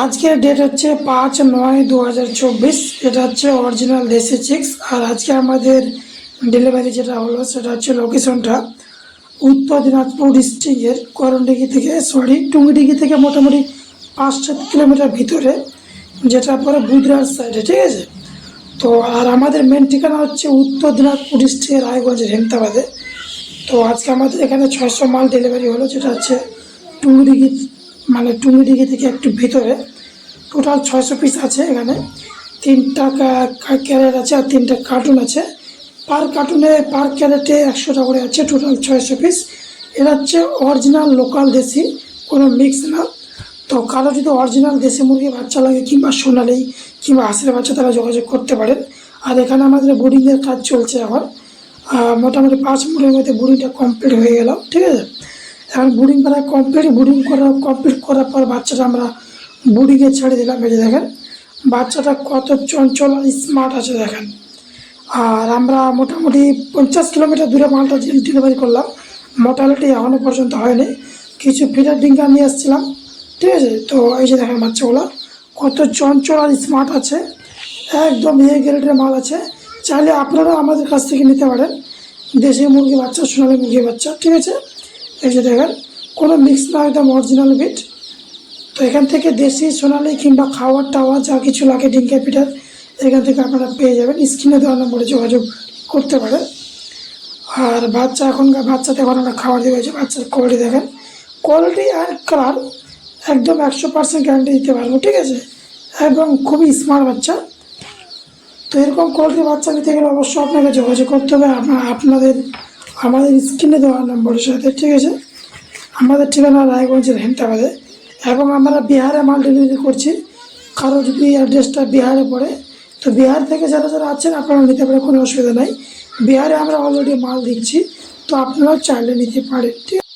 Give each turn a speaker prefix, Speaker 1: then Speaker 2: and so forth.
Speaker 1: আজকের ডেট হচ্ছে 5/9/2024। এটা হচ্ছে অরিজিনাল দেশি চিক্স। আর আজকে আমাদের ডেলিভারি যেটা হলো সেটা হচ্ছে লোকেশনটা উত্তর দিনাজপুর ডিস্ট্রিক্টের টুঙ্গিডিঘি থেকে মোটামুটি 5-7 কিলোমিটার ভিতরে, যেটা পরে বুধরার সাইডে, ঠিক আছে। তো আর আমাদের মেন ঠিকানা হচ্ছে উত্তর দিনাজপুর ডিস্ট্রিক্টের রায়গঞ্জের হেমতাবাদে। তো আজকে আমাদের এখানে 600 মাল ডেলিভারি হলো, যেটা হচ্ছে টুঙ্গিডিঘি থেকে একটু ভিতরে। টোটাল 600 পিস আছে এখানে। 3টা ক্যারেট আছে আর 3টা কার্টুন আছে। পার ক্যারেটে 100 টাকা করে আছে। Total 600 piece. এটা হচ্ছে অরিজিনাল লোকাল দেশি, কোনো মিক্স না। তো কারো যদি অরিজিনাল দেশি মুরগির বাচ্চা লাগে কিংবা সোনালি কিংবা হাঁসের বাচ্চা, তারা যোগাযোগ করতে পারেন। আর এখানে আমাদের বোর্ডিংয়ের কাজ চলছে এখন। মোটামুটি 5 মিনিটের মধ্যে বোর্ডিংটা কমপ্লিট হয়ে গেল, ঠিক আছে। এখন বোর্ডিং কমপ্লিট করার পর বাচ্চাটা আমরা বুড়িকে ছেড়ে দিলাম। এই যে দেখেন বাচ্চাটা কত চঞ্চল আর স্মার্ট আছে দেখেন। আর আমরা মোটামুটি 50 কিলোমিটার দূরে মালটা ডেলিভারি করলাম। মোটালিটি এখনও পর্যন্ত হয়নি। কিছু ফিডার ডিঙ্কা নিয়ে এসেছিলাম, ঠিক আছে। তো এই যে দেখেন বাচ্চাগুলো কত চঞ্চল আর স্মার্ট আছে, একদম গ্রেডের মাল আছে। চাইলে আপনারাও আমাদের কাছ থেকে নিতে পারেন দেশি মুরগি বাচ্চা, সোনালি মুরগির বাচ্চা, ঠিক আছে। এই যে দেখেন কোনো মিক্স না, একদম অরিজিনাল বিট। তো এখান থেকে দেশি সোনালি কিংবা খাওয়ার টাওয়ার যা কিছু লাগে ডিঙ্কা পিঠার, এখান থেকে আপনারা পেয়ে যাবেন। স্ক্রিনে দেওয়া নম্বরে যোগাযোগ করতে পারেন। আর বাচ্চাতে এখন আমরা খাবার দিয়ে হয়েছে। বাচ্চার কোয়ালিটি দেখেন, কোয়ালিটি আর কালার একদম 100% গ্যারান্টি দিতে পারবো, ঠিক আছে। এবং খুবই স্মার্ট বাচ্চা। তো এরকম কোয়ালিটির বাচ্চা নিতে গেলে অবশ্যই আপনাকে যোগাযোগ করতে হবে আমাদের স্ক্রিনে দেওয়া নম্বরের সাথে, ঠিক আছে। আমাদের ঠিকানা রায়গঞ্জের হেমতাবাদে, এবং আমরা বিহারে মাল ডেলিভারি করছি। কারো যদি অ্যাড্রেসটা বিহারে পড়ে, তো বিহার থেকে যারা আছেন আপনারা নিতে পারেন, কোনো অসুবিধা নাই। বিহারে আমরা অলরেডি মাল দিচ্ছি, তো আপনারাও চাইলে নিতে পারেন, ঠিক আছে।